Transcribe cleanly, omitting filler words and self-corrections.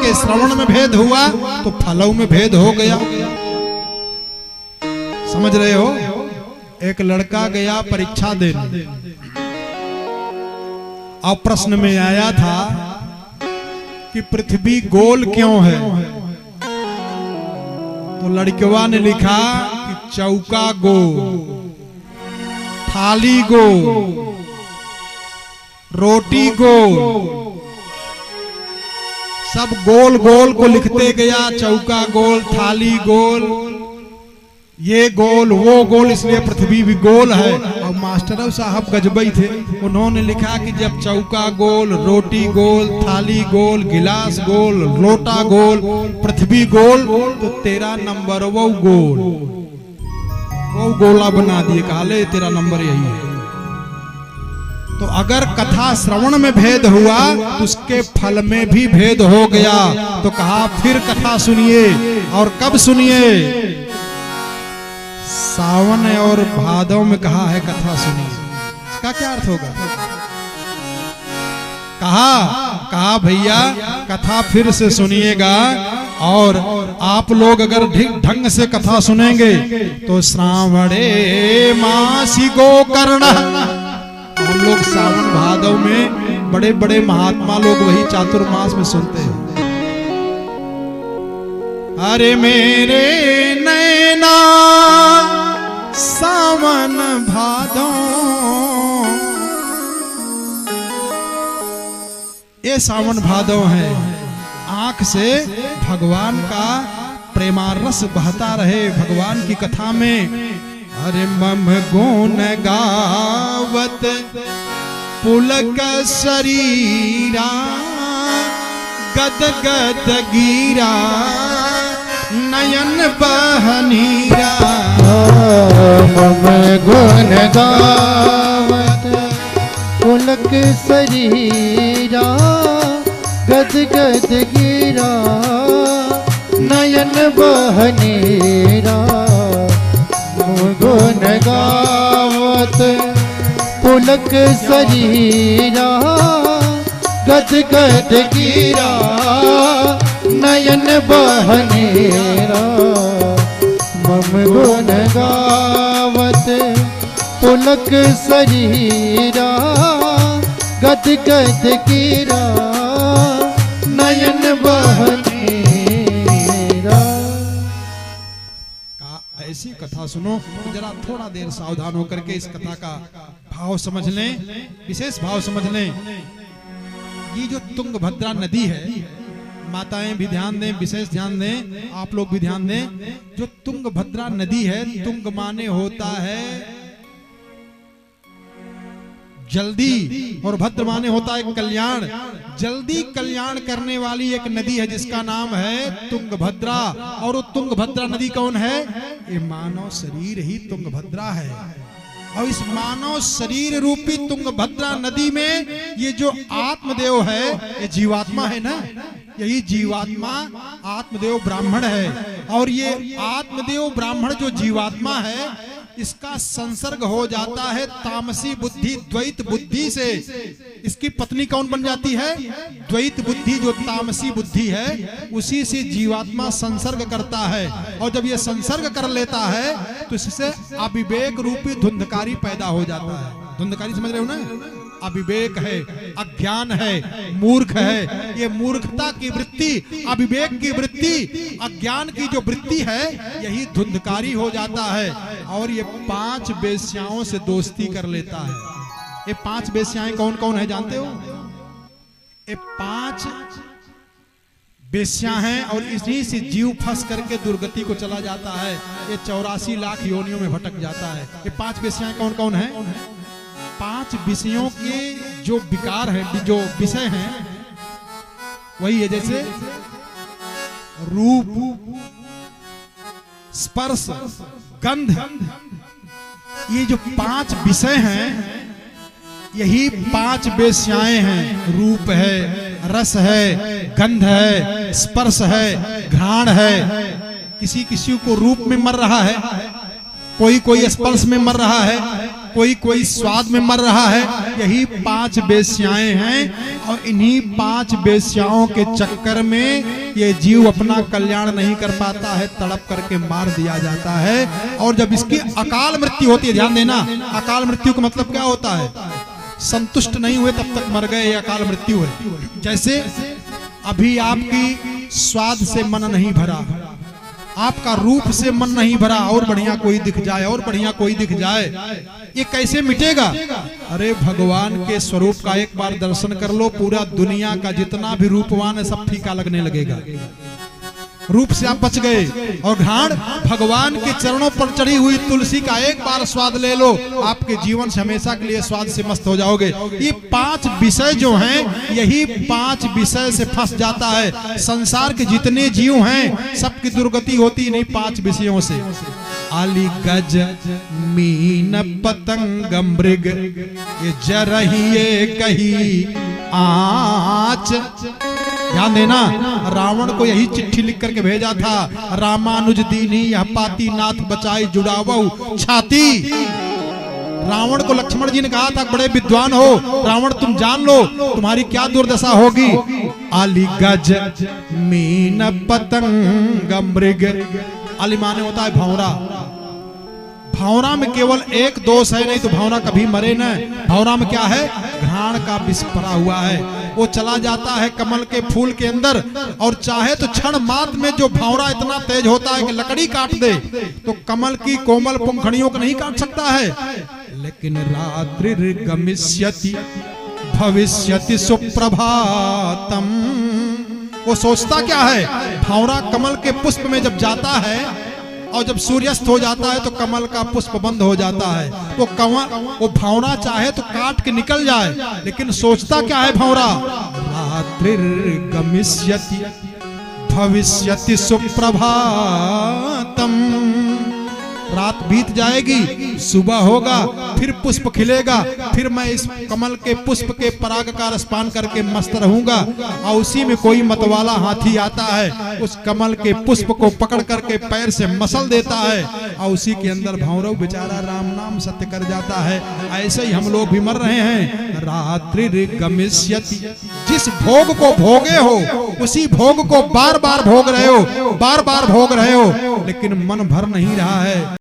के श्रवण में भेद हुआ तो फलों में भेद हो गया। समझ रहे हो? एक लड़का गया परीक्षा देने और प्रश्न में आया था कि पृथ्वी गोल क्यों है? तो लड़कवा ने लिखा कि चौका गोल, थाली गोल, रोटी गोल, सब गोल गोल को लिखते गया। चौका गोल, थाली गोल, ये गोल, वो गोल, इसलिए पृथ्वी भी गोल है। और मास्टर साहब गजबई थे, उन्होंने लिखा कि जब चौका गोल, रोटी गोल, थाली गोल, गिलास गोल, लोटा गोल, पृथ्वी गोल, तो तेरा नंबर वो गोल, वो गोला बना दिए। कहा ले तेरा नंबर यही है। तो अगर कथा श्रवण में भेद हुआ तो उसके फल में भी भेद हो गया। तो कहा फिर कथा सुनिए। और कब सुनिए? सावन और भादव में कहा है कथा सुनिए। इसका क्या अर्थ होगा? कहा भैया कथा फिर से सुनिएगा, और आप लोग अगर ढंग से कथा सुनेंगे तो श्रावणे मासी गोकर्ण। हम लोग सावन भादव में बड़े बड़े महात्मा लोग वही चातुर्मास में सुनते हैं। अरे मेरे नैना सावन भादव, ये सावन भादव है। आंख से भगवान का प्रेमारस बहता रहे भगवान की कथा में। अरे मम गुण गावत पुलक शरीरा, गद गद गिरा नयन बहनीरा। मम गुण गावत पुलक शरीरा, गद गद गिरा नयन बहनीरा। गुण गावत पुलक शरीरा, गद गद गिरा नयन बहनेरा। मम गुण गावत पुलक शरीरा, गद गद गिरा नयन बहनेरा। ऐसी कथा सुनो तो जरा थोड़ा देर सावधान होकर के इस कथा का भाव समझ लें, विशेष भाव समझ लें। ये जो तुंगभद्रा नदी है, माताएं भी ध्यान दें, विशेष ध्यान दें, आप लोग भी ध्यान दें। जो तुंगभद्रा नदी है, तुंग माने होता है जल्दी, और भद्र माने होता है कल्याण। जल्दी कल्याण करने वाली एक नदी है जिसका नाम है तुंगभद्रा। और वो तुंगभद्रा नदी कौन है? ये मानव शरीर ही तुंगभद्रा है। और इस मानव शरीर रूपी तुंगभद्रा नदी में ये जो आत्मदेव है, ये जीवात्मा है ना, यही जीवात्मा आत्मदेव ब्राह्मण है। और ये आत्मदेव ब्राह्मण जो जीवात्मा है, इसका संसर्ग हो जाता है तामसी बुद्धि, द्वैत बुद्धि से। इसकी पत्नी कौन बन जाती है? द्वैत बुद्धि, जो तामसी बुद्धि है, उसी से जीवात्मा संसर्ग करता है। और जब ये संसर्ग कर लेता है तो इससे अविवेक रूपी धुंधकारी पैदा हो जाता है। धुंधकारी समझ रहे हो ना? अविवेक है, अज्ञान है, मूर्ख है। ये मूर्खता की वृत्ति, अविवेक की वृत्ति, अज्ञान की जो वृत्ति है, यही धुंधकारी हो जाता है। और ये 5 वेश्याओं से दोस्ती कर लेता है। ये 5 वेश्याएं कौन कौन है जानते हो? ये 5 वेश्या हैं, और इसी से जीव फंस करके दुर्गति को चला जाता है। ये 84 लाख योनियों में भटक जाता है। ये 5 वेश्याएं कौन कौन है? 5 विषयों के जो विकार हैं, जो विषय हैं, वही है जैसे रूप, स्पर्श, गंध। ये जो 5 विषय हैं, यही 5 वेश्याएं हैं। रूप है, रस है, गंध है, स्पर्श है, घ्राण है। किसी किसी को रूप में मर रहा है, कोई कोई स्पर्श में मर रहा है, कोई कोई स्वाद में मर रहा है। यही 5 वेश्याएं हैं और इन्हीं 5 वेश्याओं के चक्कर में ये जीव अपना कल्याण नहीं कर पाता है, तड़प करके मार दिया जाता है। और जब इसकी अकाल मृत्यु होती है, ध्यान देना, अकाल मृत्यु का मतलब क्या होता है? संतुष्ट नहीं हुए तब तक मर गए, ये अकाल मृत्यु है। जैसे अभी आपकी स्वाद से मन नहीं भरा, आपका रूप से मन नहीं भरा, और बढ़िया कोई दिख जाए, और बढ़िया कोई दिख जाए, ये कैसे मिटेगा? अरे भगवान के स्वरूप का एक बार दर्शन कर लो, पूरा दुनिया का जितना भी रूपवान है सब फीका लगने लगेगा। रूप से आप बच गए। और घाण भगवान के चरणों पर चढ़ी हुई तुलसी का एक बार स्वाद ले लो, आपके जीवन से हमेशा के लिए स्वाद से मस्त हो जाओगे। ये 5 विषय जो हैं, यही 5 विषय से फंस जाता है। संसार के जितने जीव हैं सबकी दुर्गति होती इन्हीं 5 विषयों से। आली गज मीन पतंग मृग ये जरहिए कही आँच। ध्यान देना, रावण को यही चिट्ठी लिख करके भेजा था, रामानुज दीनी यह पाती नाथ बचाई जुड़ावहु छाती। रावण को लक्ष्मण जी ने कहा था, बड़े विद्वान हो रावण, तुम जान लो तुम्हारी क्या दुर्दशा होगी। आली गज मीन पतंग मृग, आली माने होता है भंवरा। भंवरा में केवल एक दोष है, नहीं तो भंवरा कभी मरे न। भंवरा में क्या है? घ्राण का विष पड़ा हुआ है। वो चला जाता है कमल के फूल के अंदर, और चाहे तो क्षण मात्र में जो भंवरा इतना तेज होता है कि लकड़ी काट दे, तो कमल की कोमल पंखुड़ियों को नहीं काट सकता है। लेकिन रात्रि गमिष्यति भविष्यति सुप्रभातम, वो सोचता क्या है? भंवरा कमल के पुष्प में जब जाता है और जब सूर्यास्त हो जाता है तो कमल का पुष्प बंद हो जाता है। वो भंवरा चाहे तो काट के निकल जाए, लेकिन सोचता क्या है भंवरा? रात्रिर गमिष्यति भविष्यति सुप्रभातम, रात बीत जाएगी, सुबह होगा, फिर पुष्प खिलेगा, फिर मैं इस कमल के पुष्प के पराग का रसपान करके मस्त रहूंगा। और उसी में कोई मतवाला हाथी आता है, उस कमल के पुष्प को पकड़ करके पैर से मसल देता है, और उसी के अंदर भंवरव बेचारा राम नाम सत्य कर जाता है। ऐसे ही हम लोग भी मर रहे हैं। रात्रि गमिष्यति, जिस भोग को भोगे हो उसी भोग को बार बार भोग रहे हो, बार बार भोग रहे हो, लेकिन मन भर नहीं रहा है।